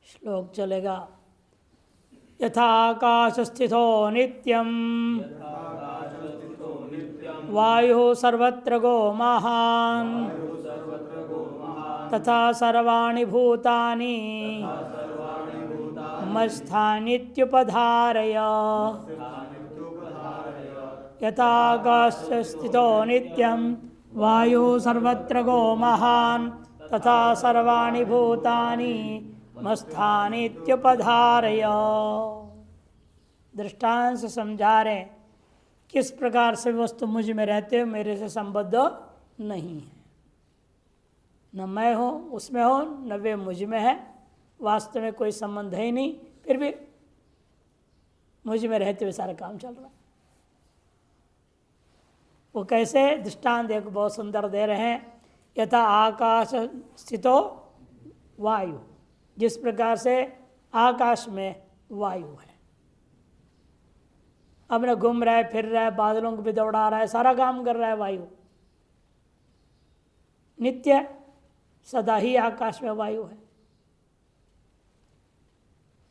श्लोक चलेगा। यथा आकाश स्थितो नित्यं वायु सर्वत्र गो महान् तथा सर्वाणि भूतानि मत्स्थानीत्युपधारय। यथा आकाश स्थितो नित्यं वायु सर्वत्र गो महान् तथा सर्वाणि भूतानि मत्स्थानीत्युपधारय। दृष्टांत से समझा रहे किस प्रकार से वस्तु मुझ में रहते हो मेरे से संबद्ध नहीं है। न मैं हूँ उसमें हो न वे मुझ में है, वास्तव में कोई संबंध है ही नहीं, फिर भी मुझ में रहते हुए सारा काम चल रहा है। वो कैसे? दृष्टांत एक बहुत सुंदर दे रहे हैं। यथा आकाश स्थितो वायु, जिस प्रकार से आकाश में वायु है, अपने घूम रहा है, फिर रहा है, बादलों को भी दौड़ा रहा है, सारा काम कर रहा है वायु। नित्य सदा ही आकाश में वायु है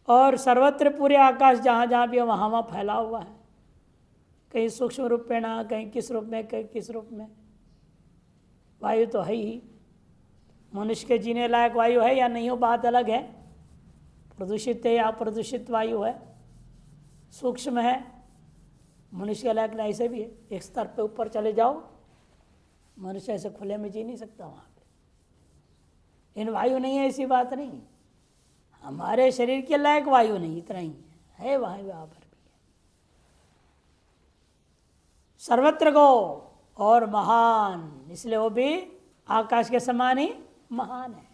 और सर्वत्र पूरे आकाश जहाँ जहाँ भी है वहाँ वहाँ फैला हुआ है, कहीं सूक्ष्म रूप में ना, कहीं किस रूप में, कहीं किस रूप में। वायु तो है ही। मनुष्य के जीने लायक वायु है या नहीं हो बात अलग है, प्रदूषित है या अप्रदूषित वायु है, सूक्ष्म है, मनुष्य के लायक नहीं। ऐसे भी है, एक स्तर पे ऊपर चले जाओ, मनुष्य ऐसे खुले में जी नहीं सकता वहाँ पे। इन वायु नहीं है ऐसी बात नहीं, हमारे शरीर के लायक वायु नहीं, इतना ही है वहाँ पर भी है। सर्वत्र गो और महान, इसलिए वो भी आकाश के समान ही महान है।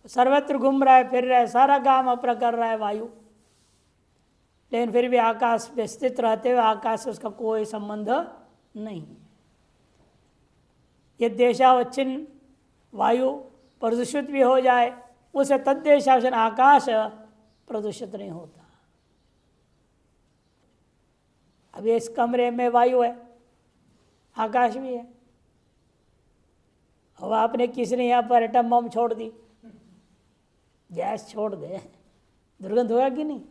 सर्वत्र घूम रहा है, फिर रहा है, सारा काम अपना कर रहा है वायु, लेकिन फिर भी आकाश में स्थित रहते हुए आकाश से उसका कोई संबंध नहीं। ये देशावच्छिन्न वायु प्रदूषित भी हो जाए, उसे तद्देशावच्छिन्न आकाश प्रदूषित नहीं होता। अभी इस कमरे में वायु है, आकाश भी है। अब आपने किसी ने यहाँ पर एटम बम छोड़ दी, गैस छोड़ दे, दुर्गंध होगा कि नहीं?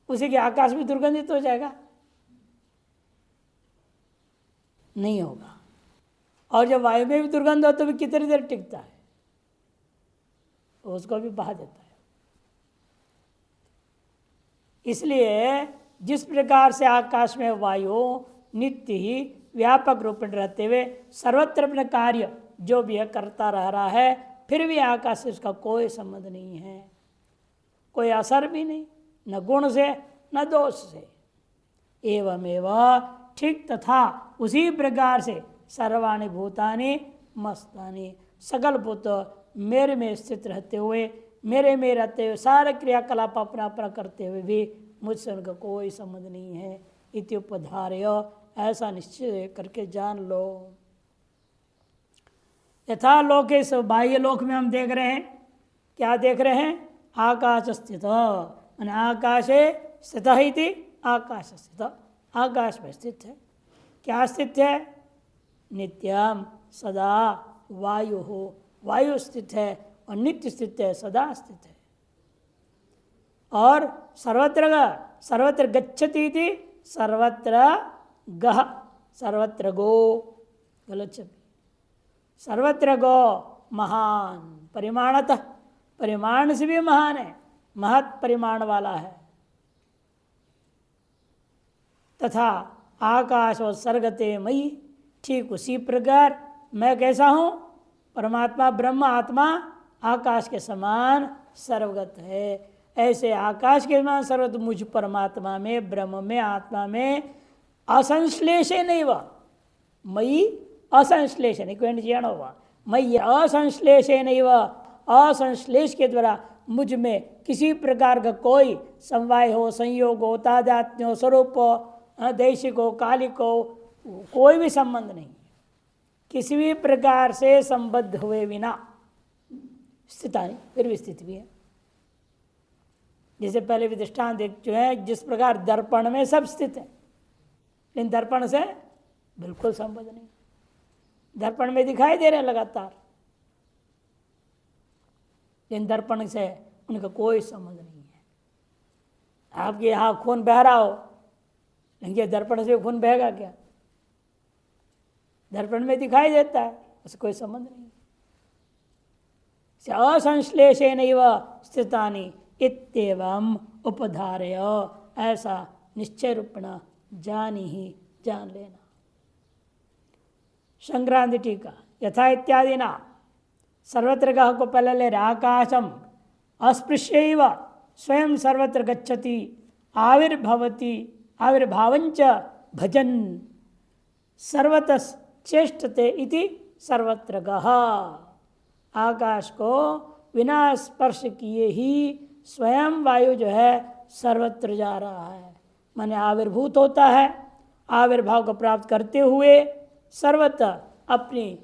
उसी के आकाश भी दुर्गंधित हो जाएगा? नहीं होगा। और जब वायु में भी दुर्गंध हो तो भी कितनी देर टिकता है, उसको भी बहा देता है। इसलिए जिस प्रकार से आकाश में वायु नित्य ही व्यापक रूप में रहते हुए सर्वत्र अपना कार्य जो भी है करता रह रहा है, फिर भी आकाश से उसका कोई संबंध नहीं है, कोई असर भी नहीं, न गुण से न दोष से। एवमेव ठीक तथा उसी प्रकार से सर्वाणि भूतानि मस्तानि, सकल भूत मेरे में स्थित रहते हुए, मेरे में रहते हुए सारे क्रियाकलाप अपना अपना करते हुए भी मुझसे उनका कोई संबंध नहीं है। इत्युपधारय, ऐसा निश्चय करके जान लो। यथा लोके, बाह्य लोक में हम देख रहे हैं, क्या देख रहे हैं? आकाश स्थित, आकाशे स्थित इति आकाश स्थित, आकाश में स्थित है। क्या स्थित है? नित्यम सदा वायु हो, वायु स्थित है और नित्य स्थित है, सदा स्थित है। और सर्वत्र सर्वत्र गच्छति इति सर्वत्र गह, सर्वत्र गो, गलत शब्द। सर्वत्र गो महान, परिमाणतः, परिमाण से भी महान है, महत् परिमाण वाला है। तथा आकाश और सर्गते मई, ठीक उसी प्रकार मैं कैसा हूँ? परमात्मा ब्रह्म आत्मा आकाश के समान सर्वगत है। ऐसे आकाश के समान सर्वगत मुझ परमात्मा में, ब्रह्म में, आत्मा में असंश्लेष नहीं हुआ, मई असंश्लेष नहीं हुआ, मई असंश्लेष नहीं हुआ, असंश्लेष के द्वारा मुझ में किसी प्रकार का कोई समवाय हो, संयोग हो, तादात्म्य हो, स्वरूप हो, दैशिक हो, कालिक हो, कोई भी संबंध नहीं, किसी भी प्रकार से संबद्ध हुए बिना स्थिता नहीं, फिर भी स्थित भी है। जैसे पहले भी दृष्टांत देख जो है, जिस प्रकार दर्पण में सब स्थित है, लेकिन दर्पण से बिल्कुल संबंध नहीं, दर्पण में दिखाई दे रहे हैं लगातार, लेकिन दर्पण से उनका कोई संबंध नहीं है। आपके यहाँ खून बह रहा हो, लेकिन दर्पण से खून बहेगा क्या? दर्पण में दिखाई देता है, उससे कोई संबंध नहीं। असंश्लेषेण स्थितानि इत्येवं उपधारय, ऐसा निश्चय रूपेण जानी ही जान लेना। संक्रांति टीका यथा इत्यादि ना सर्वत्र कह को पहले ले आकाशम अस्पृश्यैव स्वयं सर्वत्र गच्छति आविर्भवति आविर्भावंच भजन सर्वतः चेष्टते इति सर्वत्र गह। आकाश को बिना स्पर्श किए ही स्वयं वायु जो है सर्वत्र जा रहा है, माने आविर्भूत होता है, आविर्भाव को प्राप्त करते हुए सर्वत्र अपनी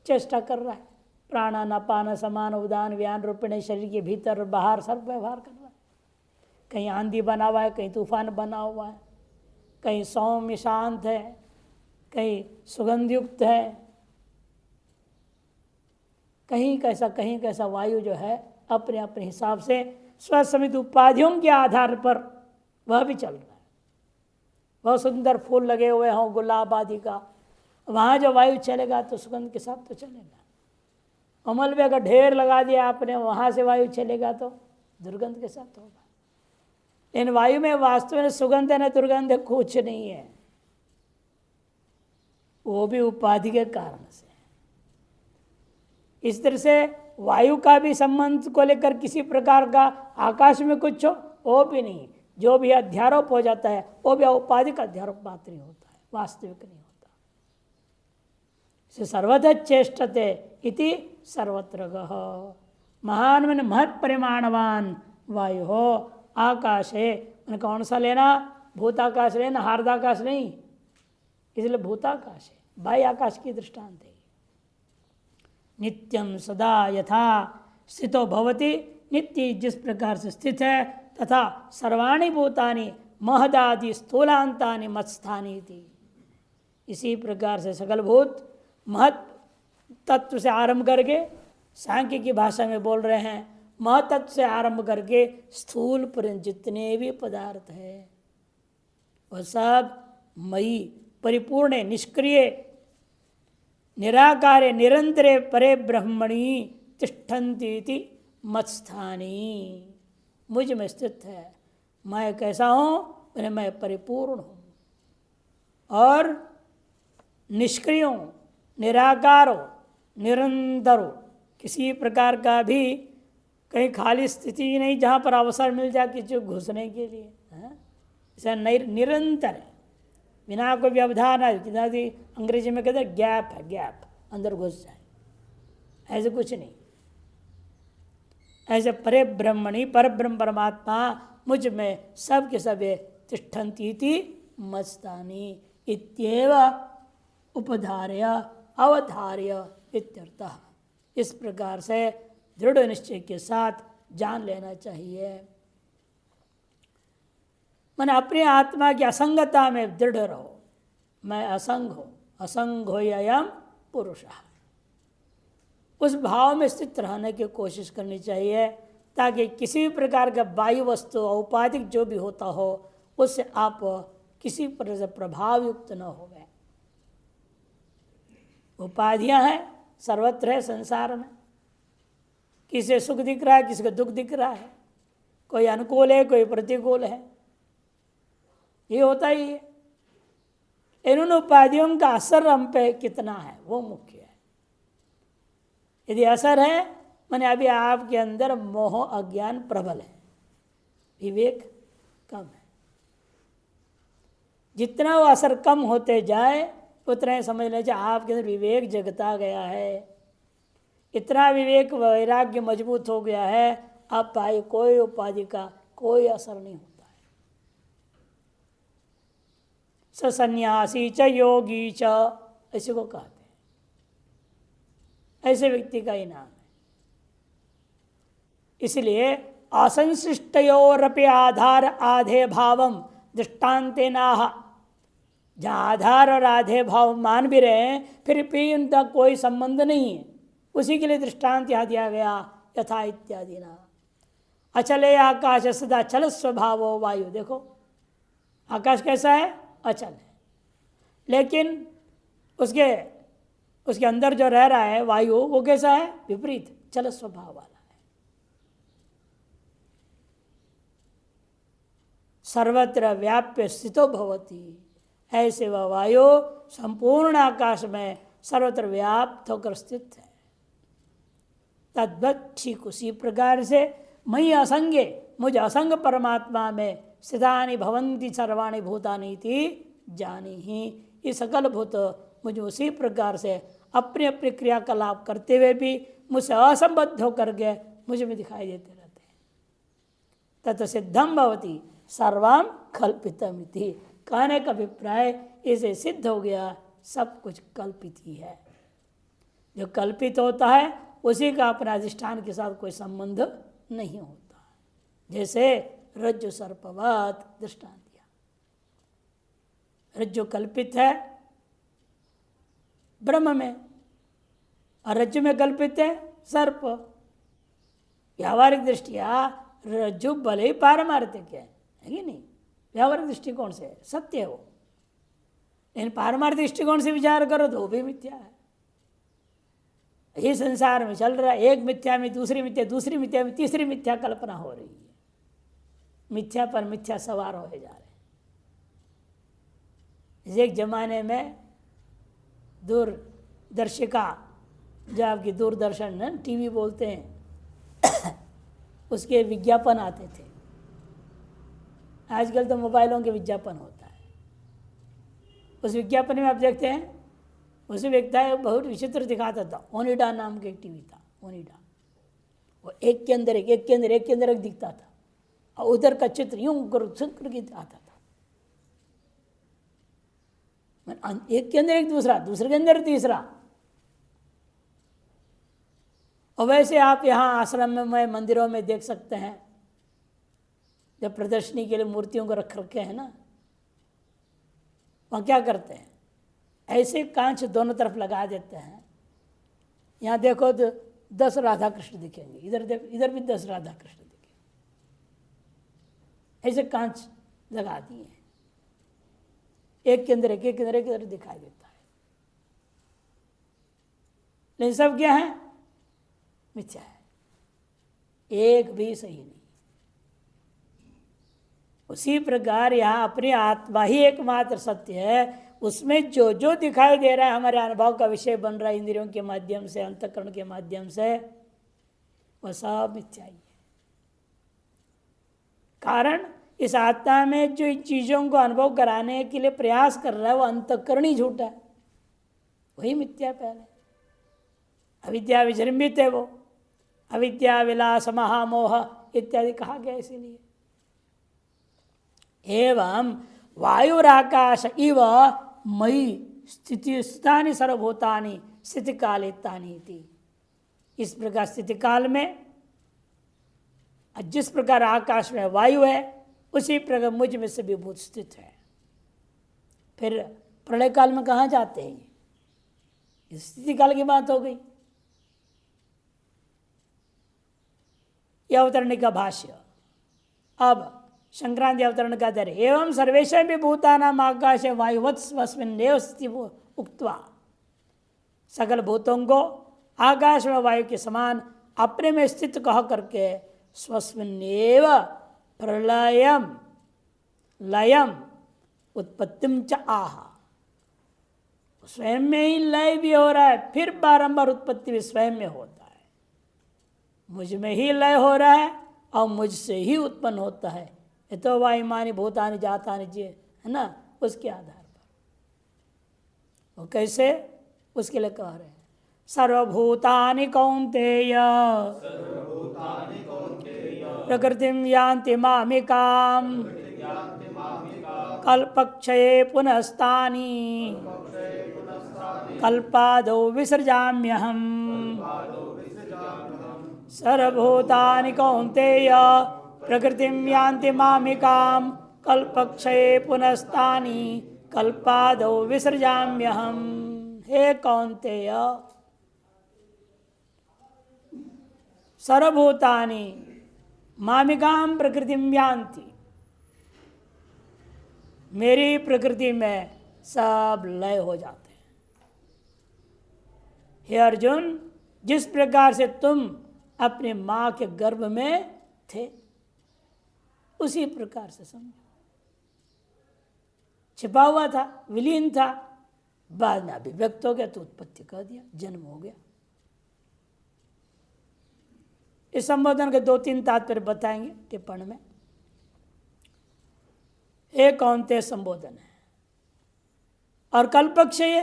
चेष्टा कर रहा है। प्राणान अपान समान उदान व्यान रूपिणी शरीर के भीतर बाहर सर्व व्यवहार कर रहा है। कहीं आंधी बना हुआ है, कहीं तूफान बना हुआ है, कहीं सौम्य शांत है, कहीं सुगंधयुक्त है, कहीं कैसा वायु जो है अपने अपने हिसाब से स्वसमित उपाधियों के आधार पर वह भी चल रहा है। बहुत सुंदर फूल लगे हुए हों गुलाब आदि का, वहाँ जो वायु चलेगा तो सुगंध के साथ तो चलेगा। मलबे का ढेर लगा दिया आपने, वहाँ से वायु चलेगा तो दुर्गंध के साथ होगा। इन वायु में वास्तव में सुगंध है न दुर्गंध है, कुछ नहीं है, वो भी उपाधि के कारण से। इस तरह से वायु का भी संबंध को लेकर किसी प्रकार का आकाश में कुछ हो, वो भी नहीं। जो भी अध्यारोप हो जाता है वो भी औपाधिक अध्यारोप मात्र ही होता है, वास्तविक नहीं होता। सर्वथा चेष्टते इति सर्वत्र गह। महान मन महत् परिमाणवान वायु हो आकाश है। मैंने कौन सा लेना? भूताकाश लेना, हार्दाकाश नहीं, इसलिए भूताकाश है, बाह्य आकाश की दृष्टांत है। नित्यम सदा यथा स्थितो भवति, नित्य जिस प्रकार से स्थित है, तथा सर्वाणि भूतानि महदादि स्थूलांतानि मत्स्थानी थी, इसी प्रकार से सकल भूत महत् तत्व से आरंभ करके, सांख्य की भाषा में बोल रहे हैं, महतत्व से आरंभ करके स्थूल पर्यंत जितने भी पदार्थ है वह सब मयि परिपूर्ण निष्क्रिय निराकारे निरंतरे परे ब्रह्मणि तिष्ठन्ति मत्स्थानी, मुझ में स्थित है। मैं कैसा हूँ? मैं परिपूर्ण हूँ और निष्क्रिय हूँ, निराकार हो, निरंतर हो, किसी प्रकार का भी कहीं खाली स्थिति नहीं जहाँ पर अवसर मिल जाए किसी घुसने के लिए। ऐसा निरंतर है, बिना कोई व्यवधान है। अंग्रेजी में कहते हैं गैप है, गैप, अंदर घुस जाए, ऐसे कुछ नहीं। ऐसे परे ब्रह्मणि पर ब्रह्म परमात्मा मुझ में सब के सब तिष्ठन्ति मत्स्थानी इत्येव उपधार्य अवधार्य इत्यर्थः। इस प्रकार से दृढ़ निश्चय के साथ जान लेना चाहिए। मैंने अपनी आत्मा की असंगता में दृढ़ रहो, मैं असंग हूँ, असंग अयम पुरुषः, उस भाव में स्थित रहने की कोशिश करनी चाहिए, ताकि किसी भी प्रकार का बाह्य वस्तु औपाधिक जो भी होता हो उससे आप किसी प्रकार से प्रभाव युक्त न हो गए। उपाधियां हैं, सर्वत्र है संसार में, किसे सुख दिख रहा है, किसी को दुख दिख रहा है, कोई अनुकूल है, कोई प्रतिकूल है, ये होता ही है। इन उपाधियों का असर हम पे कितना है वो मुख्य है। यदि असर है, माने अभी आपके अंदर मोह अज्ञान प्रबल है, विवेक कम है, जितना वो असर कम होते जाए उतना ही समझ लीजिए आपके अंदर विवेक जगता गया है। इतना विवेक वैराग्य मजबूत हो गया है, अब पाए कोई उपाधि का कोई असर नहीं होता है। सन्यासी च योगी च, ऐसे को कहते हैं, ऐसे व्यक्ति का ही नाम है। इसलिए असंशिष्टयोरपि आधार आधे भावम दृष्टान्ते नाह, जहाँ आधार और आधे भाव मान भी रहे हैं फिर भी उनका कोई संबंध नहीं है, उसी के लिए दृष्टांत यहाँ दिया गया। यथा इत्यादि ना। अचले आकाश सदा चल स्वभावो वायु। देखो आकाश कैसा है? अचल है, लेकिन उसके अंदर जो रह रहा है वायु वो कैसा है? विपरीत, चल स्वभाव वाला है। सर्वत्र व्याप्य स्थितो भवति, ऐसे वह वायु संपूर्ण आकाश में सर्वत्र व्याप्त होकर स्थित है। तद्वत ठीक उसी प्रकार से मई असंगे, मुझ असंग परमात्मा में स्थितानि भवन्ति सर्वाणि भूतानि थी जानी ही। ये सकल भूत मुझे उसी प्रकार से अपने अपने क्रियाकलाप करते हुए भी मुझसे असंबद्ध होकर के मुझे में दिखाई देते रहते हैं। तत् सिद्धम भवति सर्वम कल्पितमिति। कहने का अभिप्राय इसे सिद्ध हो गया सब कुछ कल्पित ही है। जो कल्पित होता है उसी का अपने अधिष्ठान के साथ कोई संबंध नहीं होता। जैसे रज्जु सर्पवत दृष्टांत दिया। रज्जु कल्पित है ब्रह्म में और रज्जु में कल्पित है सर्प। व्यावहारिक दृष्टिया रज्जु भले ही पारमार्थिक है कि नहीं? व्यावहारिक दृष्टिकोण से सत्य है वो, लेकिन पारमार्थिक दृष्टिकोण से विचार करो तो वो भी मिथ्या है। ये संसार में चल रहा है, एक मिथ्या में दूसरी मिथ्या, दूसरी मिथ्या में तीसरी मिथ्या कल्पना हो रही है। मिथ्या पर मिथ्या सवार होए जा रहे। एक जमाने में दूरदर्शिका, जो आपकी दूरदर्शन टीवी बोलते हैं, उसके विज्ञापन आते थे। आजकल तो मोबाइलों के विज्ञापन होता है। उस विज्ञापन में आप देखते हैं, उसे व्यक्ति है बहुत विचित्र दिखाता था। ओनिडा नाम का एक टीवी था, ओनिडा। वो एक के अंदर एक, एक के अंदर एक के अंदर एक दिखता था, और उधर का चित्र यूं करके आता था। एक के अंदर एक दूसरा, दूसरे के अंदर तीसरा। और वैसे आप यहाँ आश्रम में मंदिरों में देख सकते हैं, जब प्रदर्शनी के लिए मूर्तियों को रख रखे हैं ना, वहाँ क्या करते हैं? ऐसे कांच दोनों तरफ लगा देते हैं। यहाँ देखो तो 10 राधा कृष्ण दिखेंगे, इधर देखो, इधर भी 10 राधा कृष्ण दिखेंगे। ऐसे कांच लगा दिए हैं, एक के अंदर एक, एक के अंदर एक, इधर दिखाई देता है। लेकिन सब क्या है? मिथ्या है, एक भी सही नहीं। उसी प्रकार यहाँ अपनी आत्मा ही एकमात्र सत्य है। उसमें जो जो दिखाई दे रहा है हमारे अनुभव का विषय बन रहा है इंद्रियों के माध्यम से, अंतःकरण के माध्यम से, वह सब मिथ्या ही है। कारण इस आत्मा में जो इन चीज़ों को अनुभव कराने के लिए प्रयास कर रहा है वो अंतःकरण ही झूठा है, वही मिथ्या। पहले अविद्या विजृंभित है, वो अविद्या विलास महामोह इत्यादि कहा गया। इसीलिए एवं वायुराकाश इव मयि स्थिति स्थितानि सर्वभूतानि स्थिति कालितानि थी। इस प्रकार स्थिति काल में जिस प्रकार आकाश में वायु है उसी प्रकार मुझ में सभी भूत स्थित है। फिर प्रलय काल में कहाँ जाते हैं? इस स्थिति काल की बात हो गई। यह अवतरण का भाष्य। अब संक्रांति अवतरण का दर एवं सर्वेशा भी भूतानाम आकाश वायुवत्स्वस्मिन्नेव स्थिति उक्त्वा, सकल भूतों को आकाश में वायु के समान अपने में स्थित कह करके स्वस्मिन्नेव प्रलयम लयम उत्पत्तिम च आह, स्वयं में ही लय भी हो रहा है, फिर बारंबार उत्पत्ति भी स्वयं में होता है। मुझ में ही लय हो रहा है और मुझसे ही उत्पन्न होता है। ये तो वायुमानी भूतानि जातानि जी है ना, उसके आधार पर। वो कैसे? उसके लिए कह रहे हैं सर्वभूतानि कौन्तेय प्रकृतिम यान्ति मामिकाम कल्पक्षये पुनस्तानि कल्पादौ विसृजाम्यहम्। सर्वभूतानि कौन्तेय प्रकृतिम यान्ति मामिकाम कल्पक्षये पुनस्तानि कल्पादौ विसृजाम्यहम्। हे कौन्तेय, सर्वभूतानि मामिकाम प्रकृतिम यान्ति। मेरी प्रकृति में सब लय हो जाते हैं। हे अर्जुन, जिस प्रकार से तुम अपने मां के गर्भ में थे उसी प्रकार से समझो। छिपा हुआ था, विलीन था, बाद में अभिव्यक्त हो गया तो उत्पत्ति कर दिया, जन्म हो गया। इस संबोधन के 2-3 तात्पर्य बताएंगे टिप्पणी में। एक कौनते संबोधन है और कल्पक्षय,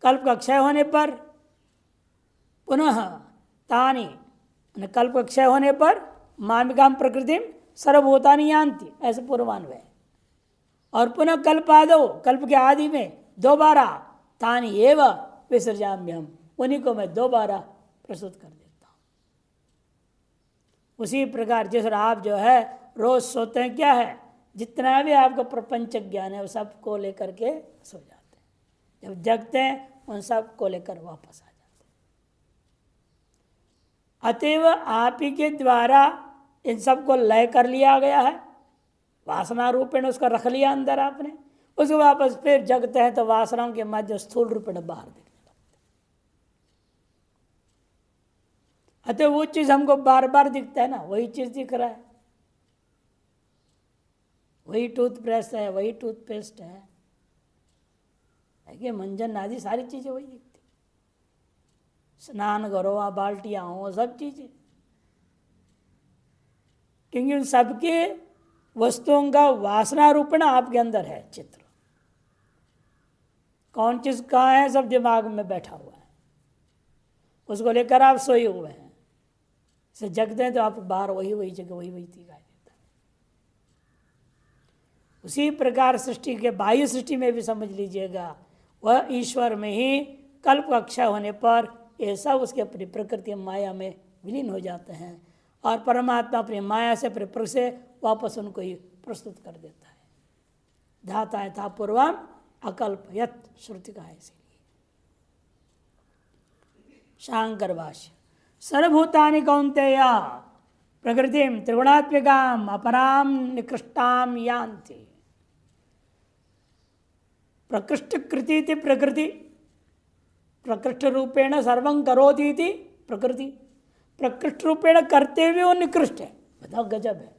कल्प का क्षय होने पर पुनः तानी, कल्प का क्षय होने पर मामिकाम प्रकृतिम सर्वभूतानि यान्ति, ऐसे पूर्वान्वय। और पुनः कल्पादो, कल्प के आदि में दोबारा तानी एव विसर्जाम्यहम्, उन्हीं को मैं दोबारा प्रस्तुत कर देता हूँ। उसी प्रकार जिस आप जो है रोज सोते हैं, क्या है, जितना भी आपको प्रपंच ज्ञान है वो सब को लेकर के सो जाते हैं। जब जगते हैं उन सब को लेकर वापस आ जाते हैं। अतएव आप ही के द्वारा इन सब को लय कर लिया गया है, वासना रूपेण उसका रख लिया अंदर आपने, उसको वापस फिर जगते हैं तो वासनाओं के मध्य स्थूल रूपेण बाहर दिखने लगते। अतः वो चीज हमको बार बार दिखता है ना, वही चीज दिख रहा है, वही टूथब्रश है, वही टूथपेस्ट है कि मंजन आदि सारी चीजें वही दिखती। स्नान करो, बाल्टियां हो, सब चीजें, क्योंकि उन सबके वस्तुओं का वासना रूपेण आपके अंदर है चित्र। कौन चीज कहाँ है सब दिमाग में बैठा हुआ है, उसको लेकर आप सोए हुए हैं। से जगते हैं तो आप बाहर वही जगह वही दिखाई देता है। उसी प्रकार सृष्टि के बाह्य सृष्टि में भी समझ लीजिएगा, वह ईश्वर में ही कल्प का क्षय होने पर ये सब उसके अपनी प्रकृति माया में विलीन हो जाते हैं और परमात्मा अपनी माया से प्रकृति से वापस उनको ही प्रस्तुत कर देता है। धाता यथा पूर्वम अकल्पयत, श्रुति का है। इसीलिए शांकर भाष्य, सर्वभूतानि कौन्तेय प्रकृतिम त्रिगुणात्मिकाम अपराम निकृष्टाम यान्ति। प्रकृष्ट कृति थी प्रकृति, प्रकृष्ट रूपेण सर्वं करोति थी प्रकृति, प्रकृष्ट रूपेण करते हुए वो निकृष्ट है। बताओ, गजब है।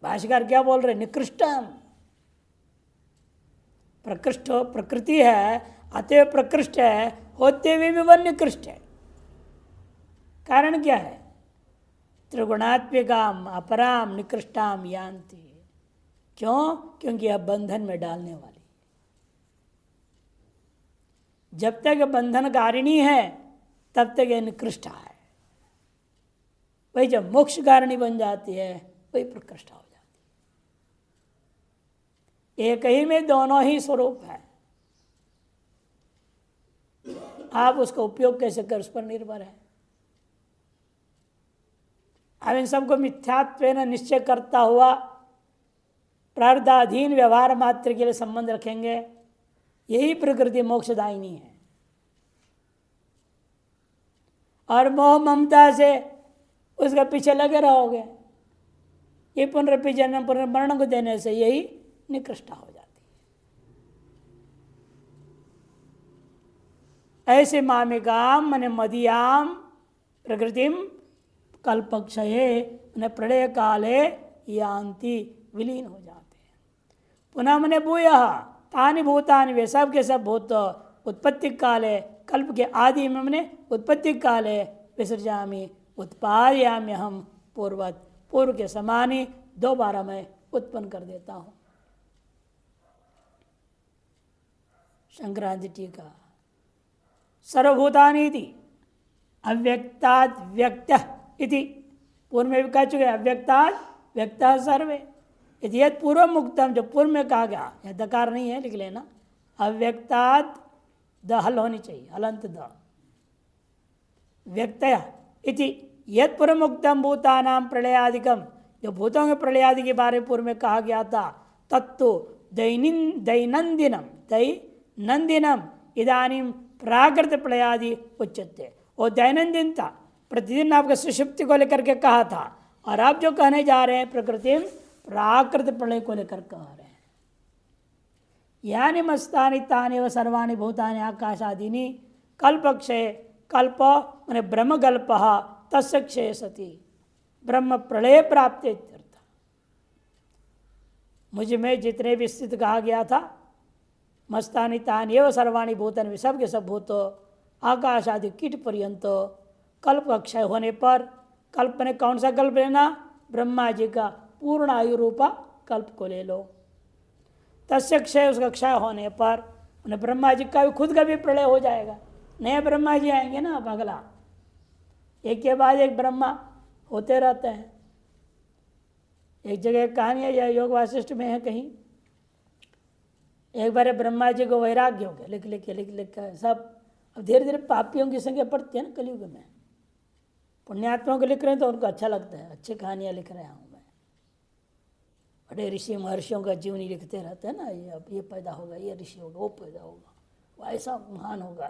भाष्यकार क्या बोल रहे, निकृष्टम, प्रकृष्ट प्रकृति है, अतएव प्रकृष्ट है, होते हुए भी वह निकृष्ट है। कारण क्या है, त्रिगुणात्मिकाम अपराम निकृष्टाम यान्ति। क्यों? क्योंकि यह बंधन में डालने वाली। जब तक बंधनकारिणी है तब तक यह निकृष्ट है। वही जब मोक्ष कारिणी बन जाती है वही प्रकृष्ट हो जाती है। एक ही में दोनों ही स्वरूप है, आप उसका उपयोग कैसे कर उस पर निर्भर है। अब इन सबको मिथ्यात्व निश्चय करता हुआ प्रारब्धाधीन व्यवहार मात्र के लिए संबंध रखेंगे, यही प्रकृति मोक्षदायिनी है। और मोह ममता से उसके पीछे लगे रहोगे, ये पुनरपि जन्म पुनर्मरण को देने से यही निकृष्टा हो जाती है। ऐसे मामिकाम मने मदीयाम प्रकृतिम कल्पक्षये प्रलय काले यान्ति, विलीन हो जाते हैं। पुनः मने भूयः तानि भूतानि, वे सब के सब भूत उत्पत्ति काले, कल्प के आदि में मैंने उत्पत्ति काले विसर्जामि उत्पादयामि हम पूर्वत, पूर्व के समान ही दोबारा मैं उत्पन्न कर देता हूँ। शंकराचार्य टीका, सर्वभूतानि इति अव्यक्तात् व्यक्तः इति, पूर्व में भी कह चुके अव्यक्तात् व्यक्तः सर्वे इति। यद पूर्व मुक्तम, जो पूर्व में कहा गया, यह दकार नहीं है, लिख लेना, अव्यक्तात् द हल होनी चाहिए, हलंत द, व्यक्तय इति यद पूर्व मुक्तम भूतानाम प्रलयादिकम, जो भूतों के प्रलयादि के बारे में पूर्व में कहा गया था, तत्तो दैनंदिनम दैनंदिनम इदानीम प्राकृत प्रलयादि उच्चते। वो दैनंदिन था, प्रतिदिन आपके सुषुप्ति को लेकर के कहा था, और आप जो कहने जा रहे हैं प्रकृति प्राकृत प्रलय को लेकर कह रहे हैं। यानी मस्तानि तानि व सर्वाणि भूतानि आकाशादीनि कल्पक्षय, कल्प मैंने ब्रह्मकल्प तस्य क्षय सति ब्रह्म प्रलय प्राप्त इत्यर्थ। मुझ में जितने भी स्थित कहा गया था, मस्तानि तानि एव सर्वाणि भूतानि, सब के सब भूत आकाश आदि कीट पर्यंत कल्प क्षय होने पर, कल्प ने कौन सा कल्प लेना? ब्रह्मा जी का पूर्ण आयु रूपा कल्प को ले लो। तस्य क्षय, उसका क्षय होने पर उन्हें ब्रह्मा जी का भी खुद का भी प्रलय हो जाएगा। नए ब्रह्मा जी आएंगे ना अब अगला, एक के बाद एक ब्रह्मा होते रहते हैं। एक जगह कहानी है, या योग वासिष्ठ में है कहीं, एक बार ब्रह्मा जी को वैराग्य हो गया, लिख लिख कर सब। अब धीरे धीरे पापियों की संख्या बढ़ती है ना कलयुग में, पुण्यात्माओं को लिख रहे हैं तो उनको अच्छा लगता है, अच्छी कहानियाँ लिख रहा हूँ मैं। बड़े ऋषि महर्षियों का जीवनी लिखते रहते हैं ना, ये पैदा होगा, ये ऋषि होगा, वो पैदा होगा, वो ऐसा महान होगा,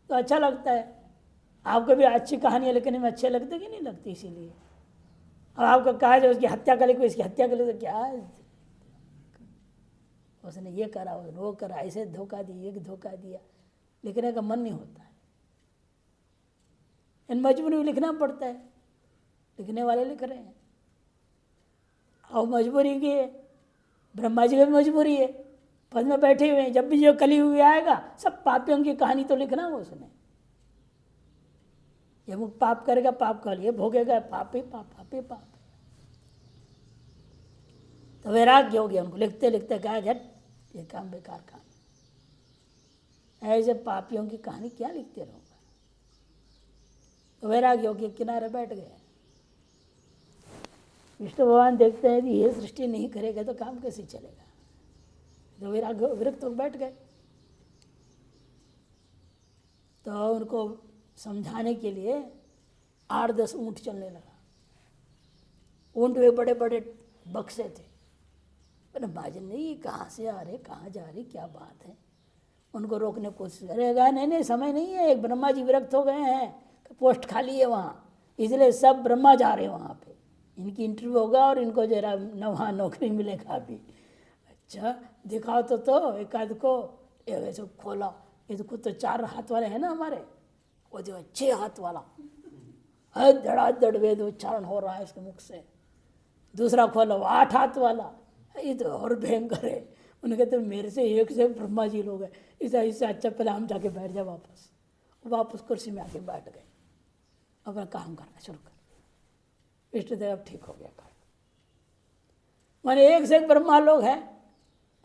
तो अच्छा लगता है। आपको भी अच्छी कहानियाँ लिखने में अच्छे लगते कि नहीं लगती? इसीलिए अब आपको कहा जाए उसकी हत्या कर ली, कोई इसकी हत्या कर ली तो क्या उसने ये करा, उसने वो करा, ऐसे धोखा दिया, ये धोखा दिया, लिखने का मन नहीं होता है। इन मजबूरी में लिखना पड़ता है, लिखने वाले लिख रहे हैं। और मजबूरी की है, ब्रह्मा जी की भी मजबूरी है, पद में बैठे हुए हैं। जब भी जो कलयुग आएगा सब पापियों की कहानी तो लिखना हो उसने। ये मुख पाप करेगा, पाप का लिए भोगेगा, पाप ही पाप, पाप ही पाप। तो वैराग्य हो गया उनको, लिखते लिखते कहा झट ये काम बेकार काम, ऐसे पापियों की कहानी क्या लिखते रहोगे। तो वैराग्य हो गया, किनारे बैठ गए। विष्णु भगवान देखते हैं कि ये सृष्टि नहीं करेगा तो काम कैसे चलेगा, तो वैराग्य विरक्त होकर बैठ गए। तो उनको समझाने के लिए 8-10 ऊँट चलने लगा। ऊँट वे बड़े बड़े बक्से थे। पर बाजन नहीं, कहाँ से आ रहे, कहाँ जा रहे, क्या बात है। उनको रोकने की कोशिश करेगा, नहीं समय नहीं है, एक ब्रह्मा जी विरक्त हो गए हैं, पोस्ट खाली है वहाँ, इसलिए सब ब्रह्मा जा रहे हैं वहाँ पे, इनकी इंटरव्यू होगा और इनको जरा वहाँ नौकरी मिलेगा अभी। अच्छा दिखाओ तो एक आध को ऐसे खोला, ये तो 4 हाथ वाले हैं ना हमारे, वो जो 6 हाथ वाला धड़ाधड़ वेद उच्चारण हो रहा है इसके मुख से। दूसरा खोला, 8 हाथ वाला, ये तो और भयंकर है। उन्होंने कहते मेरे से एक से ब्रह्मा जी लोग हैं, इससे अच्छा पहले हम जाके बैठ जाए वापस कुर्सी में आके बैठ गए, अपना काम करना शुरू कर। इष्ट देव ठीक हो गया काम। माने एक से एक ब्रह्मा लोग हैं,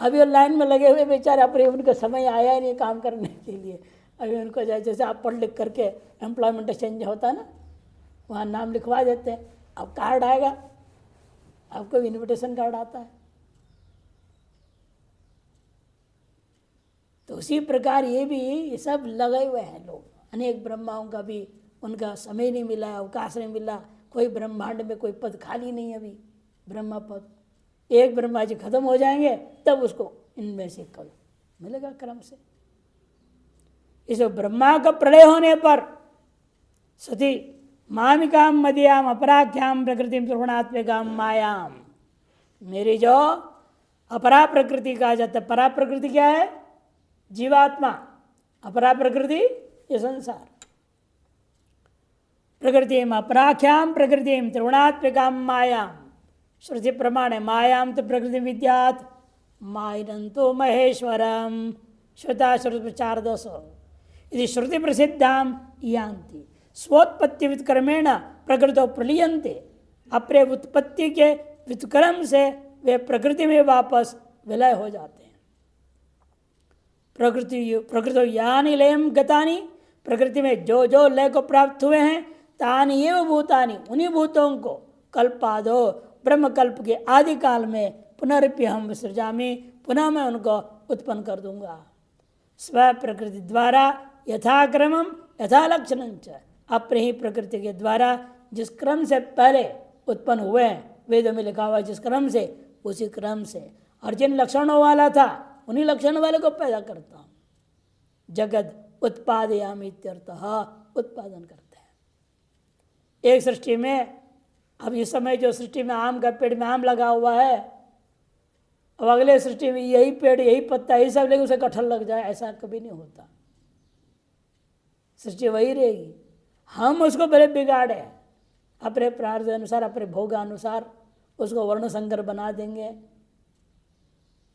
अभी वो लाइन में लगे हुए बेचारे, अपने उनका समय आया ही नहीं काम करने के लिए। अभी उनको जैसे आप पढ़ लिख करके एम्प्लॉयमेंट चेंज होता है ना, वहाँ नाम लिखवा देते हैं, अब कार्ड आएगा, आपको इन्विटेशन कार्ड आता है। तो उसी प्रकार ये सब लगे हुए हैं लोग। अनेक ब्रह्माओं का भी उनका समय नहीं मिला, अवकाश नहीं मिला, कोई ब्रह्मांड में कोई पद खाली नहीं अभी ब्रह्मा पद। एक ब्रह्मा जी खत्म हो जाएंगे तब उसको इनमें से कोई मिलेगा क्रम से। इस ब्रह्मा का प्रलय होने पर सती मामिकाम मदियाम अपराख्याम प्रकृति त्रिगुणात्मिकाम मायाम, मेरी जो अपरा प्रकृति कहा जाता है, परा प्रकृति क्या है? जीवात्मा, अपरा प्रकृति ये संसार। प्रकृति अपराख्याम प्रकृति त्रिगुणात्मिकाम मायाम, श्रुति प्रमाण है मायाम तो प्रकृति विद्यात मायनंतो महेश्वरम, श्रुता श्रुति 4:10 यदि श्रुति प्रसिद्धाम यान्ति स्वोत्पत्ति वित्क्रमेण प्रकृतो प्रलीयन्ते, अपने उत्पत्ति के वित्क्रम से वे प्रकृति में वापस विलय हो जाते हैं। प्रकृति यानी लयम गतानी, प्रकृति में जो जो लय को प्राप्त हुए हैं, तानी एव भूतानी, उन्हीं भूतों को कल्पादो ब्रह्म कल्प के आदि काल में पुनरपि हम विसृजामी, पुनः मैं उनको उत्पन्न कर दूंगा। स्व प्रकृति द्वारा यथाक्रमम यथा लक्षणं च, अपने ही प्रकृति के द्वारा जिस क्रम से पहले उत्पन्न हुए हैं, वेदों में लिखा हुआ जिस क्रम से, उसी क्रम से, और जिन लक्षणों वाला था उन्हीं लक्षण वाले को पैदा करता हूँ। जगत उत्पादयामि इत्यर्थः, उत्पादन करते हैं। एक सृष्टि में, अब इस समय जो सृष्टि में आम का पेड़ में आम लगा हुआ है, अब अगले सृष्टि में यही पेड़ यही पत्ता यही सब लेकिन उसे कटहल लग जाए, ऐसा कभी नहीं होता। सृष्टि वही रहेगी। हम उसको बड़े बिगाड़े, अपने प्रार्थ अनुसार अपने भोग अनुसार उसको वर्ण संकर बना देंगे।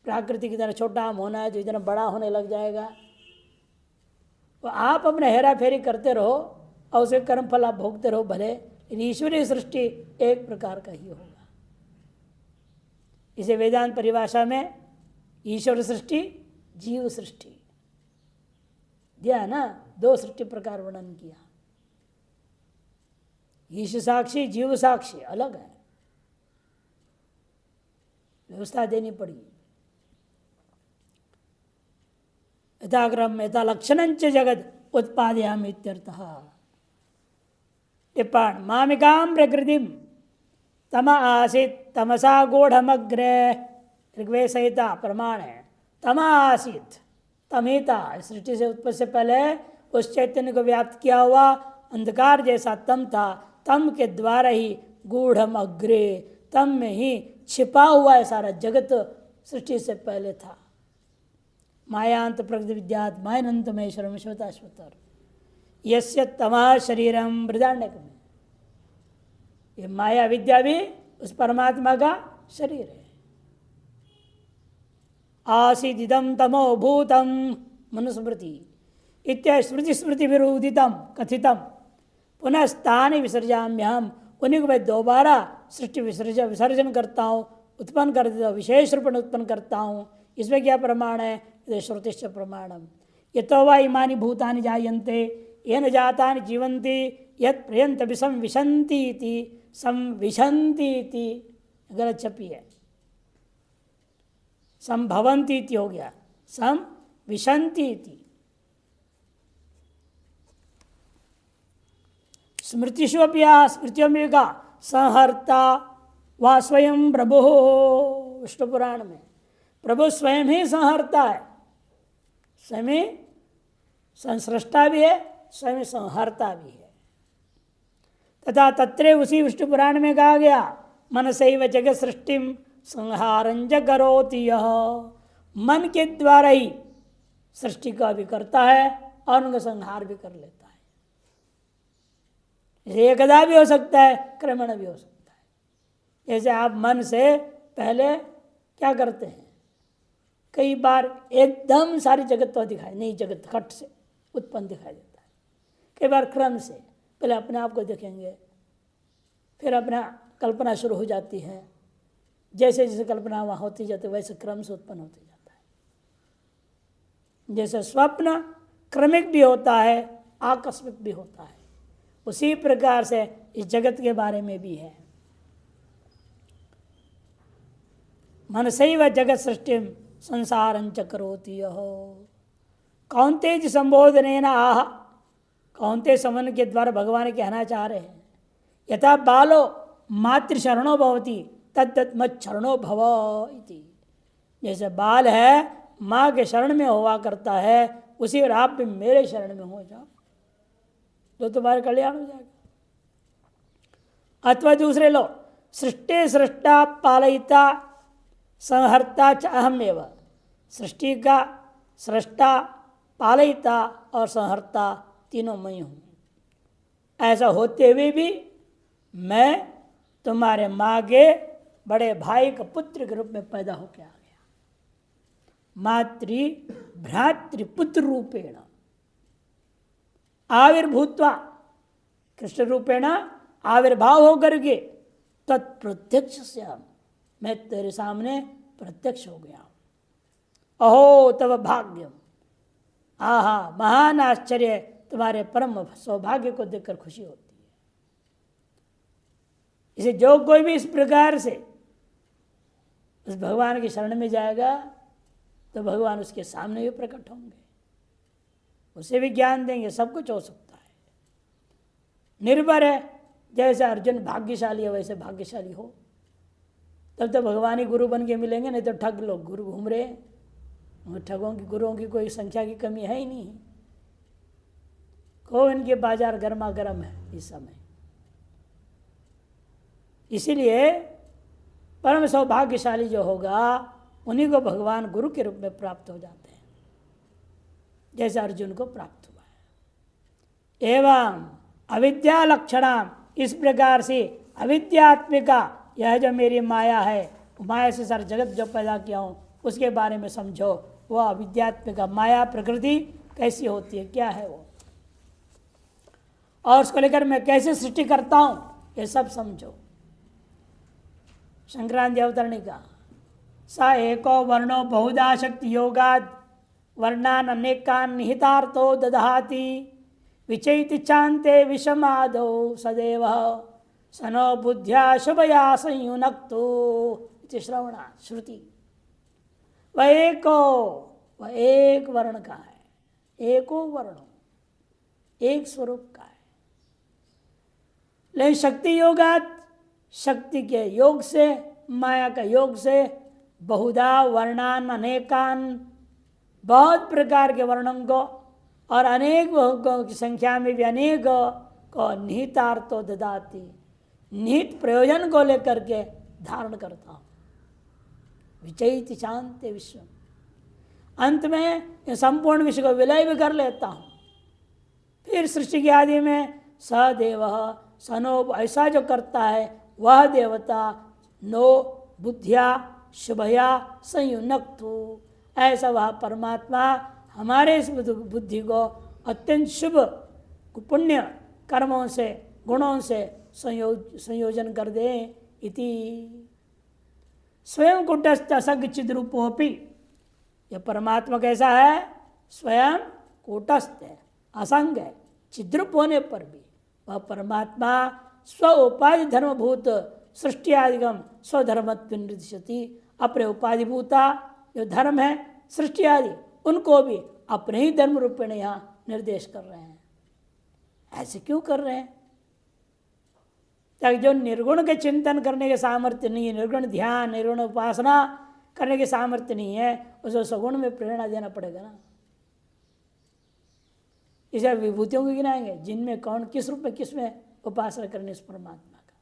प्राकृतिक की तरह छोटा आम होना है तो इतना बड़ा होने लग जाएगा। तो आप अपने हेरा फेरी करते रहो और उसे कर्म फल आप भोगते रहो भले, ईश्वरीय सृष्टि एक प्रकार का ही होगा। इसे वेदांत परिभाषा में ईश्वर सृष्टि जीव सृष्टि दिया है ना, दो सृष्टि प्रकार वर्णन किया। ईश साक्षी जीव साक्षी अलग है, व्यवस्था देनी पड़ी। यथाक्रम यथा लक्षणंच जगत उत्पादयामि इत्यर्थः। टिप्पण मामिकां प्रकृतिम तम आसीत् तमसा गूढ़मग्रे, ऋग्वेद संहिता प्रमाण है। तम आसीत् तमिता, सृष्टि से उत्पत्ति से पहले उस चैतन्य को व्याप्त किया हुआ अंधकार जैसा तम था, तम के द्वारा ही गूढ़म अग्रे, तम में ही छिपा हुआ है सारा जगत सृष्टि से पहले था। मायांत प्रकृति विद्यात मायनंत महेश्वरम श्वेताश्वतर यस्य तमः शरीरम बृहदारण्यक में। ये माया विद्या भी उस परमात्मा का शरीर है। आसीदिदं तमो भूतम मनुस्मृति इत्या स्मृति स्मृति विरोधितम कथितम पुनः स्थान विसर्जाम्यहम, उन्हीं को मैं दोबारा सृष्टि विसर्जन करता हूँ, उत्पन्न कर देता हूँ, विशेष रूप में उत्पन्न करता हूँ। इसमें क्या प्रमाण है? श्रुतिश्च प्रमाणम। यतो वा इमानि भूतानि जायन्ते येन जातानि जीवन्ति यत् प्रयन्त संविशन्ति इति, संविशन्ति इति गलत छपी है, संभवन्ति इति हो गया, संविशन्ति इति। स्मृतिषु अपि स्मृतियों में का संहर्ता वा स्वयं प्रभु, विष्णु पुराण में प्रभु स्वयं ही संहर्ता है, स्वयं संसृष्टा भी है, स्वयं संहर्ता भी है। तथा तत्रे उसी विष्णु पुराण में कहा गया मनसैव जगत सृष्टिम संहारंज करोति, यह मन के द्वारा ही सृष्टि का भी करता है और उनका संहार भी कर लेता है। एकदा भी हो सकता है, क्रमण भी हो सकता है। जैसे आप मन से पहले क्या करते हैं, कई बार एकदम सारी जगत तो दिखाई नहीं, जगत खट से उत्पन्न दिखाई देता है। कई बार क्रम से पहले अपने आप को देखेंगे, फिर अपना कल्पना शुरू हो जाती है, जैसे जैसे कल्पना वहाँ होती जाती है वैसे क्रम से उत्पन्न होते जाता है। जैसे स्वप्न क्रमिक भी होता है, आकस्मिक भी होता है, उसी प्रकार से इस जगत के बारे में भी है। मनसैव जगत सृष्टि संसारंच करोति यह। कौन्तेय संबोधनेन आह, कौन्तेय समन के द्वारा भगवान कहना चाह रहे हैं, यथा बालो मातृशरणो भवति तद्दत् मच्छरणो भव इति। जैसे बाल है माँ के शरण में हुआ करता है, उसी और आप भी मेरे शरण में हो जाओ तो तुम्हारे कल्याण हो जाएगा। अथवा दूसरे लोग सृष्टि सृष्टा पालयिता संहर्ता च अहमेव, सृष्टि का सृष्टा पालयिता और संहर्ता तीनों मैं हूँ। ऐसा होते हुए भी मैं तुम्हारे माँ के बड़े भाई का पुत्र के रूप में पैदा होकर आ गया। मातृ भ्रातृपुत्र रूपेण आविर्भूत्वा, कृष्ण रूपेण आविर्भाव होकर के तत्प्रत्यक्ष से मैं तेरे सामने प्रत्यक्ष हो गया। अहो तव भाग्यम, आहा महान आश्चर्य, तुम्हारे परम सौभाग्य को देखकर खुशी होती है। इसे जो कोई भी इस प्रकार से उस भगवान की शरण में जाएगा तो भगवान उसके सामने भी प्रकट होंगे, उसे भी ज्ञान देंगे, सब कुछ हो सकता है। निर्भर है, जैसे अर्जुन भाग्यशाली है वैसे भाग्यशाली हो, तब तो भगवान ही गुरु बन के मिलेंगे, नहीं तो ठग लोग गुरु घूम रहे हैं। ठगों की गुरुओं की कोई संख्या की कमी है ही नहीं। को इनके बाजार गर्मा गर्म है इस समय। इसीलिए परम सौभाग्यशाली जो होगा उन्हीं को भगवान गुरु के रूप में प्राप्त हो जाते हैं, जैसे अर्जुन को प्राप्त हुआ है। एवं अविद्या लक्षणाम, इस प्रकार से अविद्यात्मिका यह जो मेरी माया है, माया से सारा जगत जो पैदा किया हूँ उसके बारे में समझो। वह अविद्यात्मिका माया प्रकृति कैसी होती है, क्या है वो, और उसको लेकर मैं कैसे सृष्टि करता हूँ, ये सब समझो। संक्रांति अवतरणी का स एको वर्णो बहुधा शक्ति योगाद वर्णान अनेकान निहितार्थो ददहाति विचैति चांते विषमादो सदैव सनो बुद्ध्या शुभया संयुनक्तो इति श्रवणा श्रुति। वह एक वर्ण का है, एको वर्ण एक स्वरूप का है। लेकिन शक्ति योगात, शक्ति के योग से, माया का योग से बहुधा वर्णान अनेकान, बहुत प्रकार के वर्णों को और अनेक की संख्या में भी अनेक को निहितार्थो ददाती, निहित प्रयोजन को लेकर के धारण करता हूँ। विचैति शांति विश्व, अंत में संपूर्ण विश्व को विलय भी कर लेता हूँ। फिर सृष्टि के आदि में सदेव सनो, ऐसा जो करता है वह देवता नो बुद्धिया शुभया संयुनक्तु, ऐसा वह परमात्मा हमारे इस बुद्धि को अत्यंत शुभ पुण्य कर्मों से गुणों से संयोजन कर दे। इति स्वयं कूटस्थ असंग चिद्रूपोपि, यह परमात्मा कैसा है, स्वयं कूटस्थ है, असंग है, चिद्रूप होने पर भी वह परमात्मा स्व उपाधि धर्मभूत सृष्टि आदिगम स्वधर्मत्व निर्दिशति, अपने उपाधिभूता जो धर्म है सृष्टि आदि उनको भी अपने ही धर्म रूपेण यहाँ निर्देश कर रहे हैं। ऐसे क्यों कर रहे हैं? ताकि जो निर्गुण के चिंतन करने के सामर्थ्य नहीं है, निर्गुण ध्यान निर्गुण उपासना करने के सामर्थ्य नहीं है, उसे सगुण में प्रेरणा देना पड़ेगा ना। इसे विभूतियों को गिनाएंगे जिनमें कौन किस रूप में किस में उपासना करने इस परमात्मा का।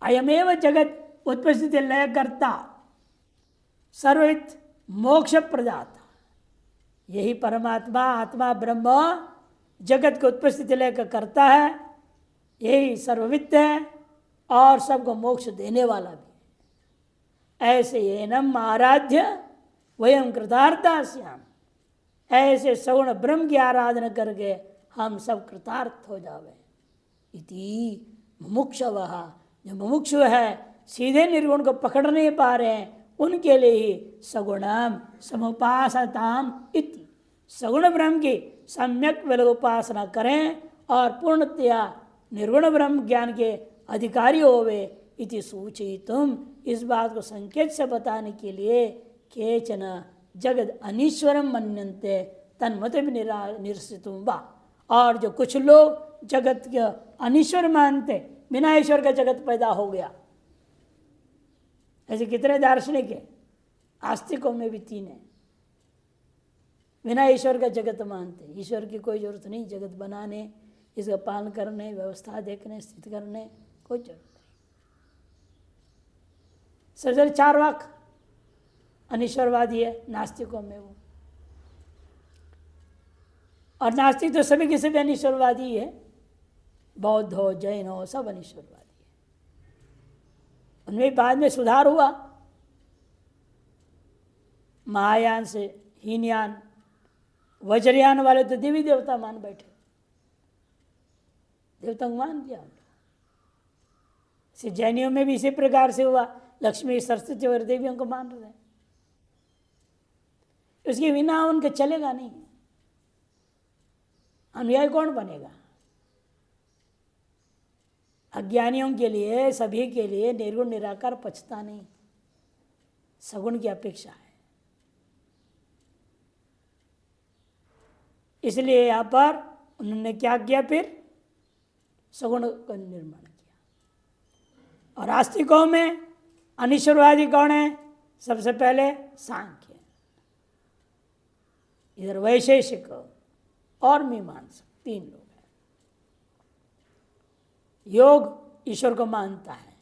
अयमेव जगत उत्पत्ति लय करता सर्वहित मोक्ष प्रदाता, यही परमात्मा आत्मा ब्रह्म जगत को उत्पत्ति लय करता है, यही सर्ववित्त है और सबको मोक्ष देने वाला भी। ऐसे एनम आराध्य वयम कृतार्था स्याम, ऐसे सगुण ब्रह्म की आराधना करके हम सब कृतार्थ हो जावे। इति मुमुक्षवः, जो मुमुक्षु है सीधे निर्गुण को पकड़ नहीं पा रहे हैं उनके लिए ही सगुणम समुपासताम इति, सगुण ब्रह्म की सम्यक वेल उपासना करें और पूर्णतया निर्गुण ब्रह्म ज्ञान के अधिकारी होवे। इति सूचयितुम, इस बात को संकेत से बताने के लिए केचन जगद अनीश्वरम मन्यन्ते तन्मत भी निरसितुम वा, और जो कुछ लोग जगत के अनीश्वर मानते, बिना ईश्वर का जगत पैदा हो गया, ऐसे कितने दार्शनिक है, आस्तिकों में भी 3 है, बिना ईश्वर का जगत मानते, ईश्वर की कोई जरूरत नहीं जगत बनाने, इसका पालन करने, व्यवस्था देखने, स्थित करने, कोई जरूरत नहीं। सबसे 4 वाक अनिश्वरवादी है नास्तिकों में वो, और नास्तिक तो सभी के सभी अनिश्वरवादी है, बौद्ध हो जैन हो सब अनिश्वरवादी है। उनमें बाद में सुधार हुआ, महायान से हीनयान वज्रयान वाले तो देवी देवता मान बैठे, देवता को मान दिया। इसे जैनियों में भी इसी प्रकार से हुआ, लक्ष्मी सरस्वती और देवियों को मान रहे हैं, उसके बिना उनके चलेगा नहीं, अनुयायी कौन बनेगा? अज्ञानियों के लिए, सभी के लिए निर्गुण निराकार पचता नहीं, सगुण की अपेक्षा है। इसलिए यहाँ पर उन्होंने क्या किया, फिर सगुण का निर्माण किया। और आस्तिकों में अनिश्वरवादी कौन है? सबसे पहले सांख्य, इधर वैशेषिक, और मीमांसक, 3 लोग हैं। योग ईश्वर को मानता है,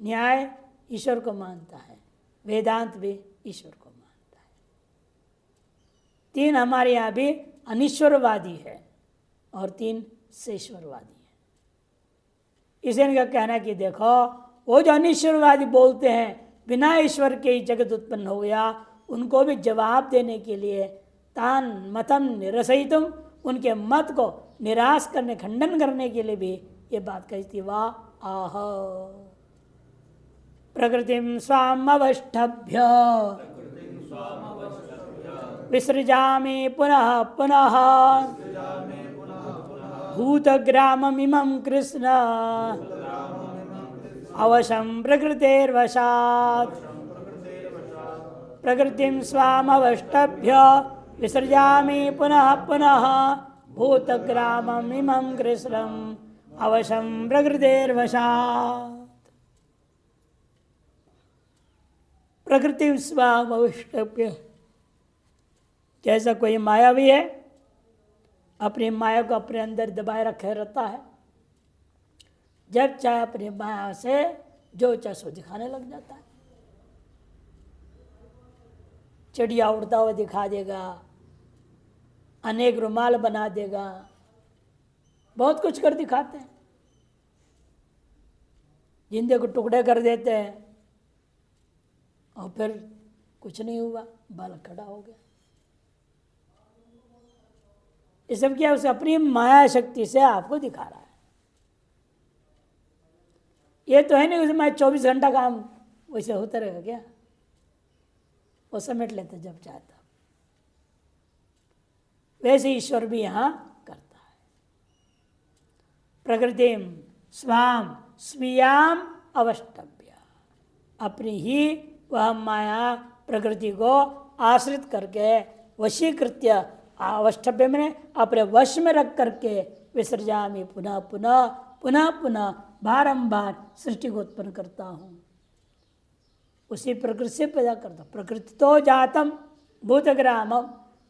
न्याय ईश्वर को मानता है, वेदांत भी ईश्वर को मानता है। 3 हमारे यहाँ भी अनिश्वरवादी है और 3 सेश्वरवादी है। इसलिए इनका कहना है कि देखो, वो जो अनिश्वरवादी बोलते हैं बिना ईश्वर के ही जगत उत्पन्न हो गया, उनको भी जवाब देने के लिए तान मतम निरसयितुम, उनके मत को निराश करने, खंडन करने के लिए भी ये बात कही थी। वाह आह प्रकृतिम स्वाम अवष्टभ्य विसृजामि पुनः पुनः भूतग्राममिमं कृष्ण अवशं प्रकृतेर्वशात् प्रकृतिं स्वामवष्टभ्य विसृजामि पुनः पुनः भूतग्राममिमं कृष्णम् अवशं प्रकृतेर्वशात्। प्रकृति स्वामवष्टभ्य, जैसा कोई मायावी है अपनी माया को अपने अंदर दबाए रखे रहता है, जब चाहे अपनी माया से जो चाहे सो दिखाने लग जाता है। चिड़िया उड़ता हुआ दिखा देगा, अनेक रुमाल बना देगा, बहुत कुछ कर दिखाते हैं। जिंदे को टुकड़े कर देते हैं और फिर कुछ नहीं हुआ, बालक खड़ा हो गया। ये सब क्या, उसे अपनी माया शक्ति से आपको दिखा रहा है। ये तो है नहीं उसमें 24 घंटा काम वैसे होता रहेगा क्या, वो समेट लेते जब चाहता। वैसे ईश्वर भी यहां करता है। प्रकृतिम स्वाम स्वीयाम अवष्टभ्य, अपनी ही वह माया प्रकृति को आश्रित करके वशीकृत्य, अवष्टभ्य में अपने वश में रख करके विसर्जामि पुनः पुनः पुनः पुनः बारंबार सृष्टि को उत्पन्न करता हूं। उसी प्रकृति से पैदा करता। प्रकृति तो जातम भूतग्रामम,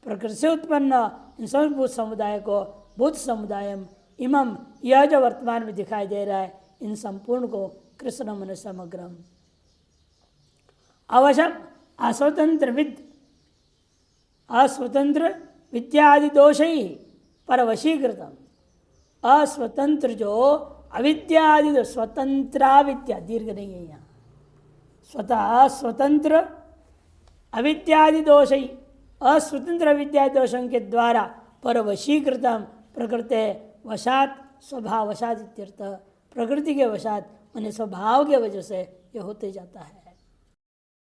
प्रकृति से उत्पन्न इन सर्वभूत समुदाय को भूत समुदायम इमम, यह जो वर्तमान में दिखाई दे रहा है, इन संपूर्ण को कृष्ण मन समग्रम अवश्य अस्वतंत्र अस्वतंत्र विद्यादि दोष ही पर वशीकृतम। अस्वतंत्र जो अविद्यादि, स्वतंत्रा विद्या दीर्घ नहीं है यहाँ, स्वतः स्वतंत्र अविद्यादि दोष ही, अस्वतंत्र विद्या दोषों के द्वारा पर वशीकृतम प्रकृति वशात स्वभाव वशात इत्यर्थ, प्रकृति के वशात माने स्वभाव के वजह से यह होते जाता है।